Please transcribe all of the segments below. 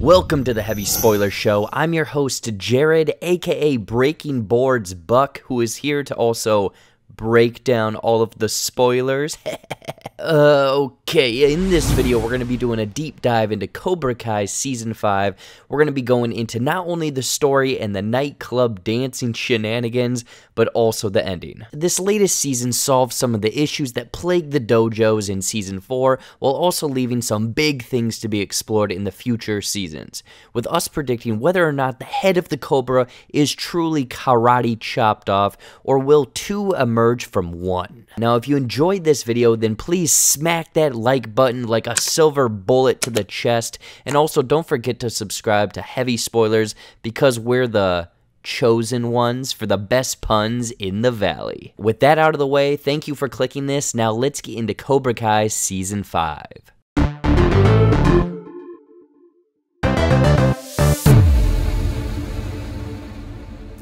Welcome to the Heavy Spoiler Show. I'm your host, Jared, aka Breaking Boards Buck, who is here to also break down all of the spoilers. Okay, in this video, we're going to be doing a deep dive into Cobra Kai Season 5. We're going to be going into not only the story and the nightclub dancing shenanigans, but also the ending. This latest season solves some of the issues that plagued the dojos in Season 4, while also leaving some big things to be explored in the future seasons, with us predicting whether or not the head of the Cobra is truly karate chopped off, or will two emerge from one. Now, if you enjoyed this video, then please smack that like button like a silver bullet to the chest, and also don't forget to subscribe to Heavy Spoilers, because we're the chosen ones for the best puns in the valley. With that out of the way, thank you for clicking this. Now let's get into Cobra Kai Season 5.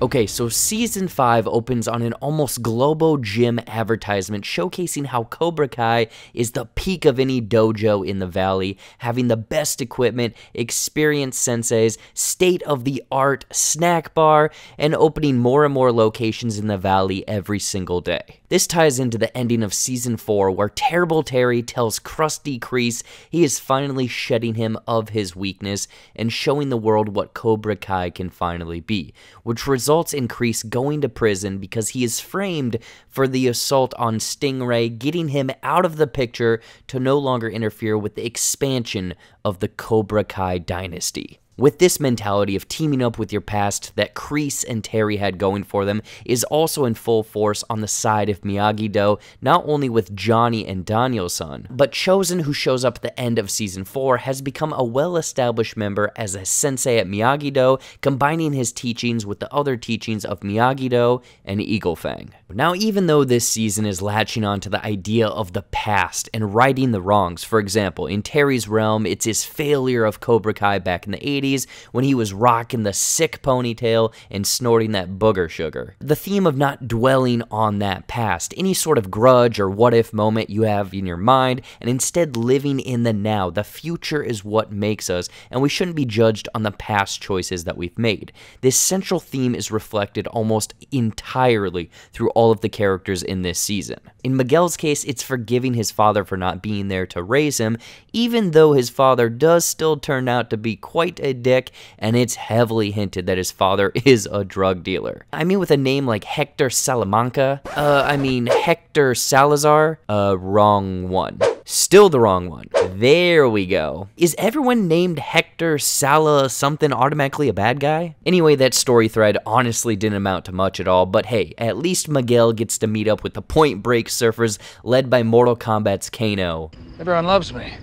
Okay, so Season 5 opens on an almost Globo Gym advertisement showcasing how Cobra Kai is the peak of any dojo in the valley, having the best equipment, experienced senseis, state-of-the-art snack bar, and opening more and more locations in the valley every single day. This ties into the ending of Season 4, where Terrible Terry tells Krusty Kreese he is finally shedding him of his weakness and showing the world what Cobra Kai can finally be, which results in Kreese going to prison because he is framed for the assault on Stingray, getting him out of the picture to no longer interfere with the expansion of the Cobra Kai dynasty. With this mentality of teaming up with your past that Kreese and Terry had going for them is also in full force on the side of Miyagi-Do, not only with Johnny and Daniel-san, but Chozen, who shows up at the end of Season 4, has become a well-established member as a sensei at Miyagi-Do, combining his teachings with the other teachings of Miyagi-Do and Eagle Fang. Now, even though this season is latching on to the idea of the past and righting the wrongs, for example, in Terry's realm, it's his failure of Cobra Kai back in the 80s, when he was rocking the sick ponytail and snorting that booger sugar. The theme of not dwelling on that past, any sort of grudge or what-if moment you have in your mind, and instead living in the now. The future is what makes us, and we shouldn't be judged on the past choices that we've made. This central theme is reflected almost entirely through all of the characters in this season. In Miguel's case, it's forgiving his father for not being there to raise him, even though his father does still turn out to be quite a dick, and it's heavily hinted that his father is a drug dealer. I mean, with a name like Hector Salamanca, Hector Salazar, wrong one. Still the wrong one. There we go. Is everyone named Hector Sala something automatically a bad guy? Anyway, that story thread honestly didn't amount to much at all, but hey, at least Miguel gets to meet up with the Point Break Surfers led by Mortal Kombat's Kano. Everyone loves me.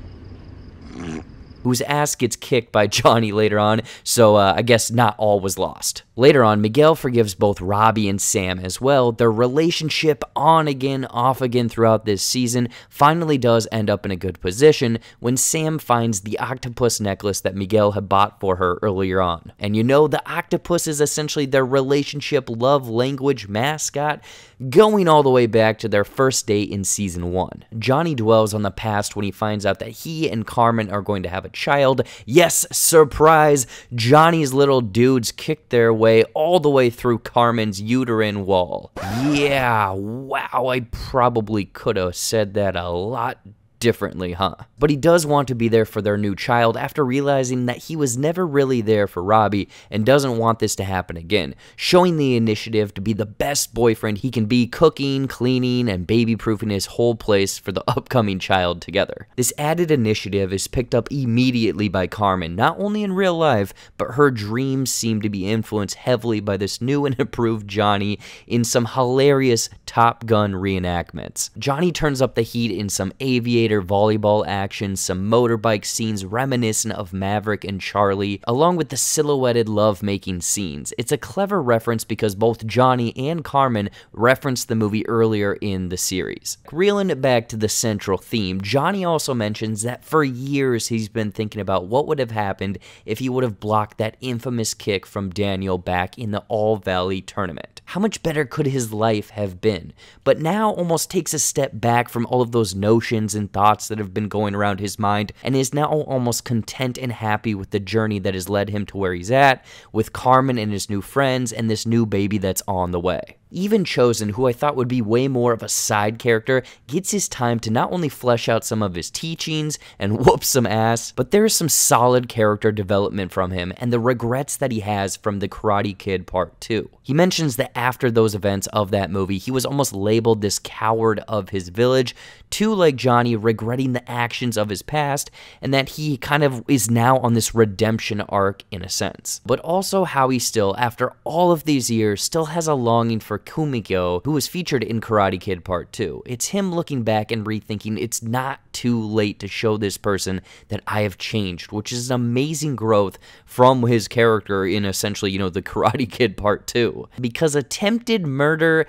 Whose ass gets kicked by Johnny later on, so I guess not all was lost. Later on, Miguel forgives both Robbie and Sam as well. Their relationship, on again, off again throughout this season, finally does end up in a good position when Sam finds the octopus necklace that Miguel had bought for her earlier on. And you know, the octopus is essentially their relationship love language mascot, going all the way back to their first date in Season 1. Johnny dwells on the past when he finds out that he and Carmen are going to have a child. Yes, surprise! Johnny's little dudes kicked their way all the way through Carmen's uterine wall. Yeah, wow, I probably could have said that a lot differently, huh? But he does want to be there for their new child after realizing that he was never really there for Robbie and doesn't want this to happen again, showing the initiative to be the best boyfriend he can be, cooking, cleaning, and baby-proofing his whole place for the upcoming child together. This added initiative is picked up immediately by Carmen, not only in real life, but her dreams seem to be influenced heavily by this new and improved Johnny in some hilarious Top Gun reenactments. Johnny turns up the heat in some aviator volleyball action, some motorbike scenes reminiscent of Maverick and Charlie, along with the silhouetted love-making scenes. It's a clever reference because both Johnny and Carmen referenced the movie earlier in the series. Reeling it back to the central theme, Johnny also mentions that for years he's been thinking about what would have happened if he would have blocked that infamous kick from Daniel back in the All Valley tournament. How much better could his life have been? But now almost takes a step back from all of those notions and thoughts thoughts that have been going around his mind, and is now almost content and happy with the journey that has led him to where he's at, with Carmen and his new friends and this new baby that's on the way. Even Chozen, who I thought would be way more of a side character, gets his time to not only flesh out some of his teachings and whoop some ass, but there is some solid character development from him and the regrets that he has from The Karate Kid Part 2. He mentions that after those events of that movie, he was almost labeled this coward of his village, too like Johnny, regretting the actions of his past, and that he kind of is now on this redemption arc in a sense. But also how he still, after all of these years, still has a longing for Kumiko, who was featured in Karate Kid Part 2. It's him looking back and rethinking it's not too late to show this person that I have changed, which is an amazing growth from his character in essentially, you know, the Karate Kid Part 2. Because attempted murder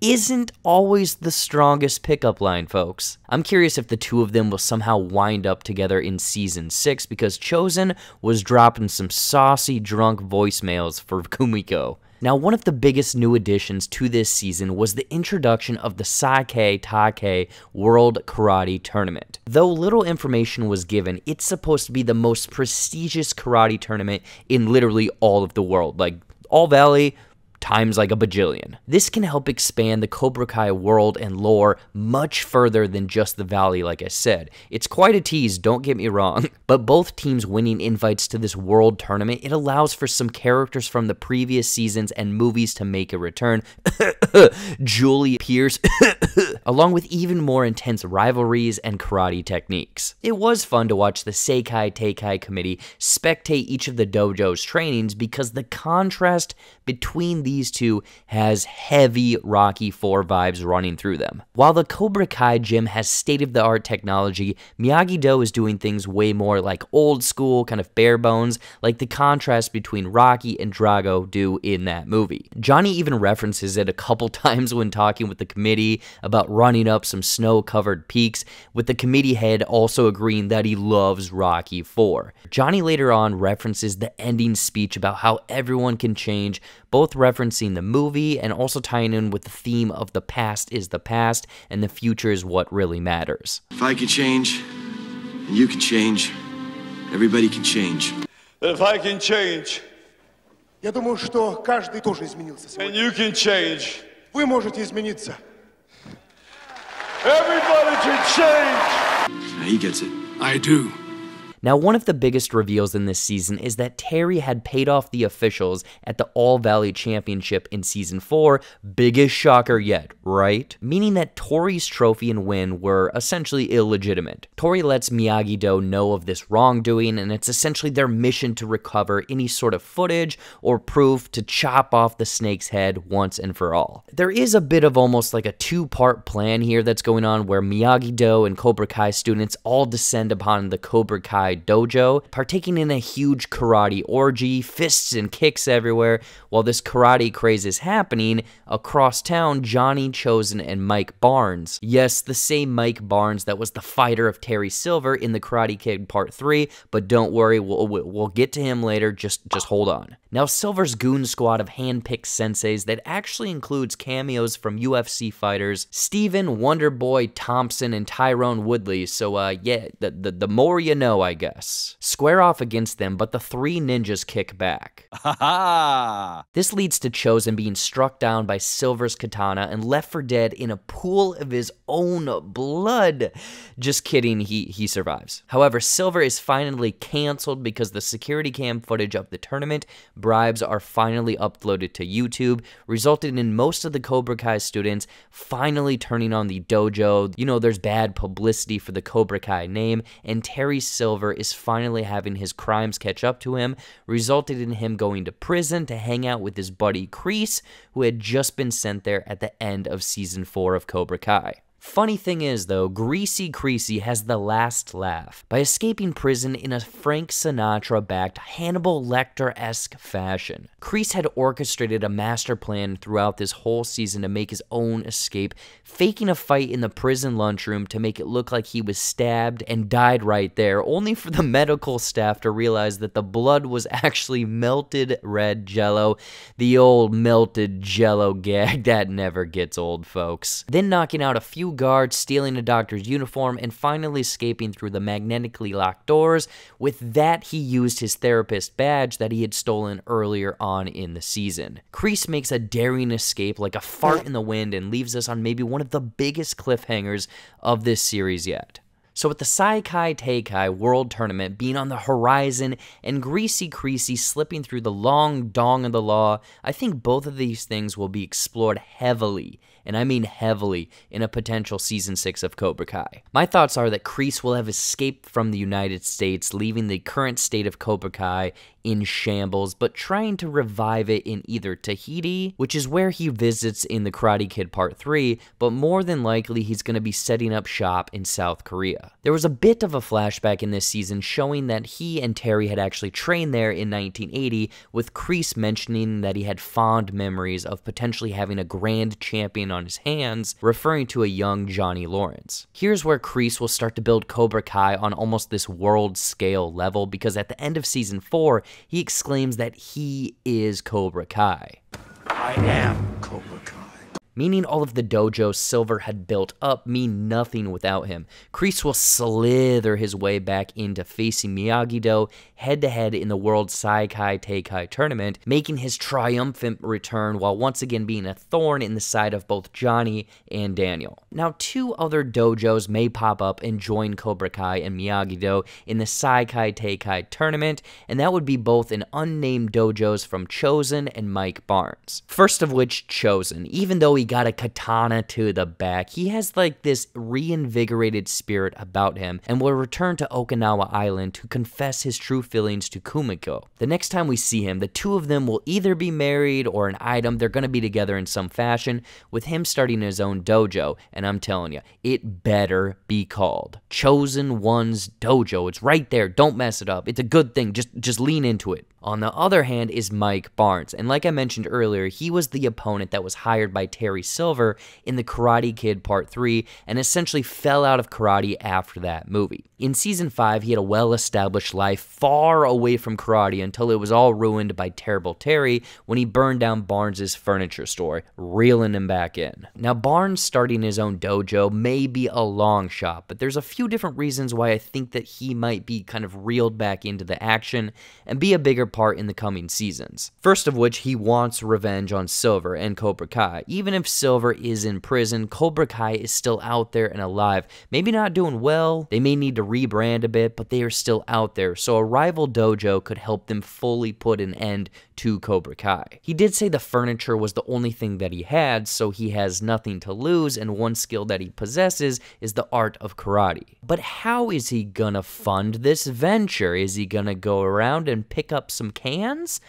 isn't always the strongest pickup line, folks. I'm curious if the two of them will somehow wind up together in Season 6, because Chozen was dropping some saucy drunk voicemails for Kumiko. Now, one of the biggest new additions to this season was the introduction of the Sakai Take World Karate Tournament. Though little information was given, it's supposed to be the most prestigious karate tournament in literally all of the world, like All Valley times like a bajillion. This can help expand the Cobra Kai world and lore much further than just the Valley, like I said. It's quite a tease, don't get me wrong, but both teams winning invites to this world tournament, it allows for some characters from the previous seasons and movies to make a return. Julie Pierce, along with even more intense rivalries and karate techniques. It was fun to watch the Seikai Teikai committee spectate each of the dojo's trainings, because the contrast between these two has heavy Rocky IV vibes running through them. While the Cobra Kai gym has state-of-the-art technology, Miyagi-Do is doing things way more like old school, kind of bare bones, like the contrast between Rocky and Drago do in that movie. Johnny even references it a couple times when talking with the committee about running up some snow-covered peaks, with the committee head also agreeing that he loves Rocky IV. Johnny later on references the ending speech about how everyone can change, both referencing the movie and also tying in with the theme of the past is the past and the future is what really matters. If I can change, and you can change, everybody can change. If I can change, Я думаю, что каждый тоже изменился сегодня. and you can change, Вы можете измениться. everybody can change. He gets it. I do. Now, one of the biggest reveals in this season is that Terry had paid off the officials at the All Valley Championship in Season 4, biggest shocker yet, right? Meaning that Tori's trophy and win were essentially illegitimate. Tori lets Miyagi-Do know of this wrongdoing, and it's essentially their mission to recover any sort of footage or proof to chop off the snake's head once and for all. There is a bit of almost like a two-part plan here that's going on, where Miyagi-Do and Cobra Kai students all descend upon the Cobra Kai dojo, partaking in a huge karate orgy, fists and kicks everywhere. While this karate craze is happening, across town, Johnny, Chozen, and Mike Barnes. Yes, the same Mike Barnes that was the fighter of Terry Silver in the Karate Kid Part 3, but don't worry, we'll get to him later, just hold on. Now, Silver's goon squad of hand-picked senseis that actually includes cameos from UFC fighters Steven, Wonderboy, Thompson, and Tyrone Woodley, so yeah, the more you know, I guess. Square off against them, but the three ninjas kick back. This leads to Chozen being struck down by Silver's katana and left for dead in a pool of his own blood. Just kidding, he survives. However, Silver is finally canceled because the security cam footage of the tournament bribes are finally uploaded to YouTube, resulting in most of the Cobra Kai students finally turning on the dojo. You know, there's bad publicity for the Cobra Kai name, and Terry Silver is finally having his crimes catch up to him, resulting in him going to prison to hang out with his buddy Kreese, who had just been sent there at the end of Season 4 of Cobra Kai. Funny thing is, though, Greasy Kreese has the last laugh by escaping prison in a Frank Sinatra-backed Hannibal Lecter-esque fashion. Kreese had orchestrated a master plan throughout this whole season to make his own escape, faking a fight in the prison lunchroom to make it look like he was stabbed and died right there, only for the medical staff to realize that the blood was actually melted red Jell-O. The old melted Jell-O gag that never gets old, folks. Then knocking out a few guards, stealing a doctor's uniform, and finally escaping through the magnetically locked doors. With that, he used his therapist badge that he had stolen earlier on in the season. Kreese makes a daring escape like a fart in the wind and leaves us on maybe one of the biggest cliffhangers of this series yet. So with the Saikai Teikai World Tournament being on the horizon and Greasy Kreese slipping through the long dong of the law, I think both of these things will be explored heavily, and I mean heavily, in a potential Season 6 of Cobra Kai. My thoughts are that Kreese will have escaped from the United States, leaving the current state of Cobra Kai in shambles, but trying to revive it in either Tahiti, which is where he visits in The Karate Kid Part 3, but more than likely he's going to be setting up shop in South Korea. There was a bit of a flashback in this season showing that he and Terry had actually trained there in 1980, with Kreese mentioning that he had fond memories of potentially having a grand champion on his hands, referring to a young Johnny Lawrence. Here's where Kreese will start to build Cobra Kai on almost this world scale level, because at the end of Season 4, he exclaims that he is Cobra Kai. I am Cobra Kai. Meaning all of the dojos Silver had built up mean nothing without him. Kreese will slither his way back into facing Miyagi-Do head-to-head in the World Saikai Teikai Tournament, making his triumphant return while once again being a thorn in the side of both Johnny and Daniel. Now, 2 other dojos may pop up and join Cobra Kai and Miyagi-Do in the Saikai Teikai Tournament, and that would be both an unnamed dojos from Chozen and Mike Barnes. First of which, Chozen, even though he got a katana to the back, he has like this reinvigorated spirit about him and will return to Okinawa Island to confess his true feelings to Kumiko. The next time we see him, the 2 of them will either be married or an item. They're going to be together in some fashion, with him starting his own dojo, and I'm telling you, it better be called Chozen One's Dojo. It's right there. Don't mess it up. It's a good thing. Just lean into it. On the other hand is Mike Barnes, and like I mentioned earlier, he was the opponent that was hired by Terry Silver in The Karate Kid Part 3 and essentially fell out of karate after that movie. In Season 5, he had a well-established life far away from karate until it was all ruined by Terrible Terry when he burned down Barnes' furniture store, reeling him back in. Now, Barnes starting his own dojo may be a long shot, but there's a few different reasons why I think that he might be kind of reeled back into the action and be a bigger part in the coming seasons. First of which, he wants revenge on Silver and Cobra Kai. Even if Silver is in prison, Cobra Kai is still out there and alive. Maybe not doing well, they may need to rebrand a bit, but they are still out there, so a rival dojo could help them fully put an end to Cobra Kai. He did say the furniture was the only thing that he had, so he has nothing to lose, and one skill that he possesses is the art of karate. But how is he gonna fund this venture? Is he gonna go around and pick up some cans?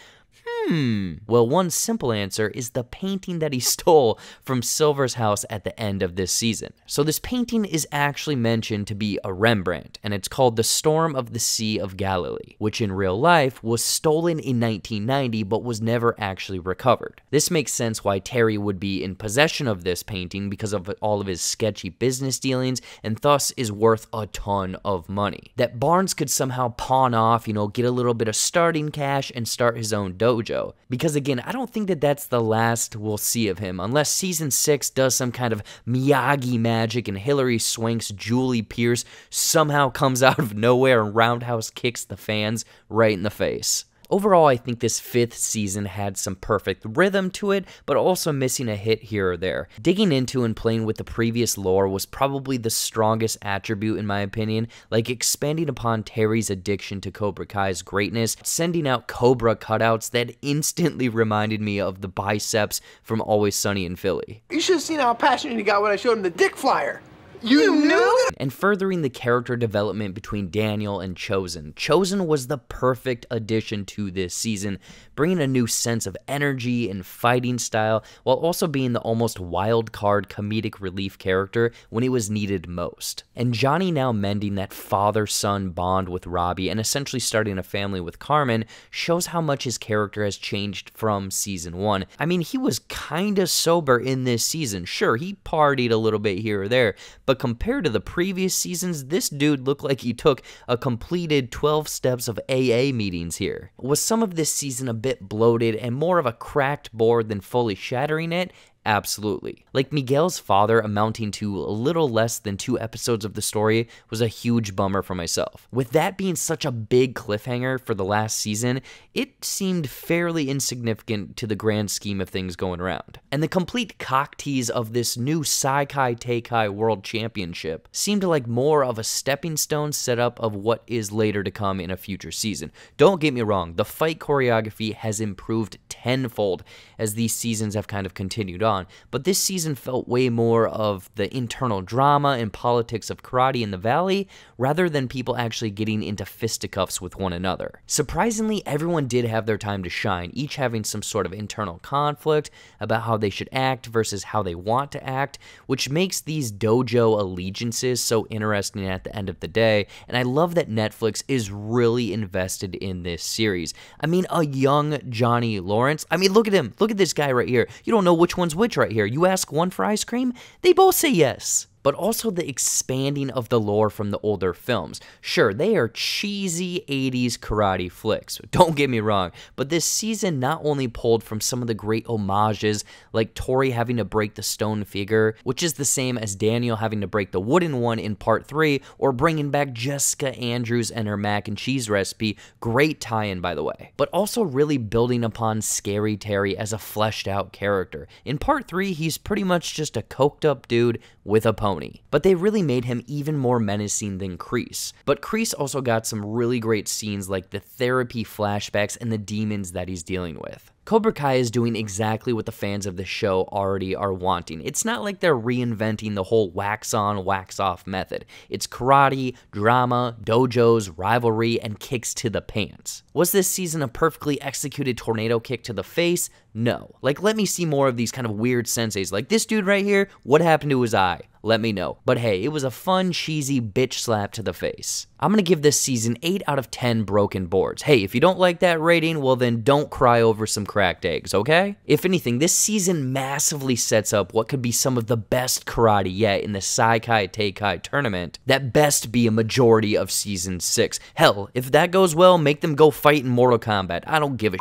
Well, one simple answer is the painting that he stole from Silver's house at the end of this season. So this painting is actually mentioned to be a Rembrandt, and it's called The Storm of the Sea of Galilee, which in real life was stolen in 1990 but was never actually recovered. This makes sense why Terry would be in possession of this painting because of all of his sketchy business dealings, and thus is worth a ton of money. That Barnes could somehow pawn off, get a little bit of starting cash and start his own dojo. Because again, I don't think that that's the last we'll see of him, unless Season 6 does some kind of Miyagi magic and Hilary Swank's Julie Pierce somehow comes out of nowhere and roundhouse kicks the fans right in the face. Overall, I think this 5th season had some perfect rhythm to it, but also missing a hit here or there. Digging into and playing with the previous lore was probably the strongest attribute in my opinion, like expanding upon Terry's addiction to Cobra Kai's greatness, sending out Cobra cutouts that instantly reminded me of the biceps from Always Sunny in Philly. You should have seen how passionate he got when I showed him the dick flyer. You knew? And furthering the character development between Daniel and Chozen. Chozen was the perfect addition to this season, bringing a new sense of energy and fighting style, while also being the almost wild card comedic relief character when it was needed most. And Johnny now mending that father-son bond with Robbie and essentially starting a family with Carmen shows how much his character has changed from Season 1. I mean, he was kinda sober in this season. Sure, he partied a little bit here or there, but compared to the previous seasons, this dude looked like he took a completed 12 steps of AA meetings here. Was some of this season a bit bloated and more of a cracked board than fully shattering it? Absolutely. Like Miguel's father amounting to a little less than 2 episodes of the story was a huge bummer for myself. With that being such a big cliffhanger for the last season, it seemed fairly insignificant to the grand scheme of things going around. And the complete cock tease of this new Saikai Teikai World Championship seemed like more of a stepping stone setup of what is later to come in a future season. Don't get me wrong, the fight choreography has improved tenfold as these seasons have kind of continued on, but this season felt way more of the internal drama and politics of karate in the valley rather than people actually getting into fisticuffs with one another. Surprisingly, everyone did have their time to shine, each having some sort of internal conflict about how they should act versus how they want to act, which makes these dojo allegiances so interesting at the end of the day, and I love that Netflix is really invested in this series. I mean, a young Johnny Lawrence, I mean, look at him, look at this guy right here. You don't know which one's which right here. You ask one for ice cream, they both say yes. But also the expanding of the lore from the older films. Sure, they are cheesy 80s karate flicks, don't get me wrong, but this season not only pulled from some of the great homages, like Tori having to break the stone figure, which is the same as Daniel having to break the wooden one in part 3, or bringing back Jessica Andrews and her mac and cheese recipe, great tie-in by the way, but also really building upon Scary Terry as a fleshed out character. In part 3, he's pretty much just a coked up dude with a pony. But they really made him even more menacing than Kreese. But Kreese also got some really great scenes like the therapy flashbacks and the demons that he's dealing with. Cobra Kai is doing exactly what the fans of the show already are wanting. It's not like they're reinventing the whole wax on, wax off method. It's karate, drama, dojos, rivalry, and kicks to the pants. Was this season a perfectly executed tornado kick to the face? No. Like, let me see more of these kind of weird senseis. Like this dude right here, what happened to his eye? Let me know. But hey, it was a fun, cheesy bitch slap to the face. I'm gonna give this season 8 out of 10 broken boards. Hey, if you don't like that rating, well then don't cry over some cracked eggs, okay? If anything, this season massively sets up what could be some of the best karate yet in the Saikai Teikai tournament that best be a majority of season 6. Hell, if that goes well, make them go fight in Mortal Kombat. I don't give a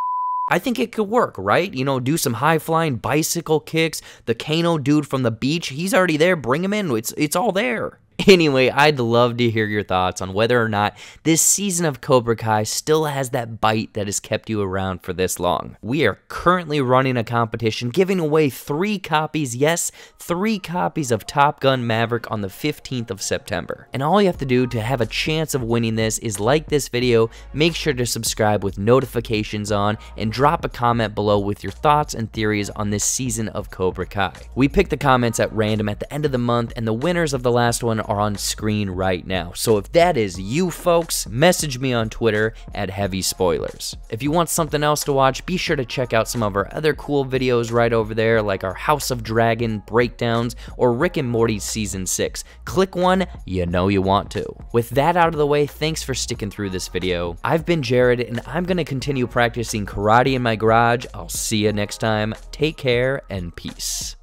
I think it could work, right? You know, do some high-flying bicycle kicks. The Kano dude from the beach, he's already there. Bring him in. It's all there. Anyway, I'd love to hear your thoughts on whether or not this season of Cobra Kai still has that bite that has kept you around for this long. We are currently running a competition giving away 3 copies, yes, 3 copies of Top Gun Maverick on the 15th of September. And all you have to do to have a chance of winning this is like this video, make sure to subscribe with notifications on, and drop a comment below with your thoughts and theories on this season of Cobra Kai. We pick the comments at random at the end of the month, and the winners of the last one are on screen right now. So if that is you folks, message me on Twitter at Heavy Spoilers. If you want something else to watch, be sure to check out some of our other cool videos right over there, like our House of Dragon breakdowns or Rick and Morty Season 6. Click one, you know you want to. With that out of the way, thanks for sticking through this video. I've been Jared, and I'm going to continue practicing karate in my garage. I'll see you next time. Take care and peace.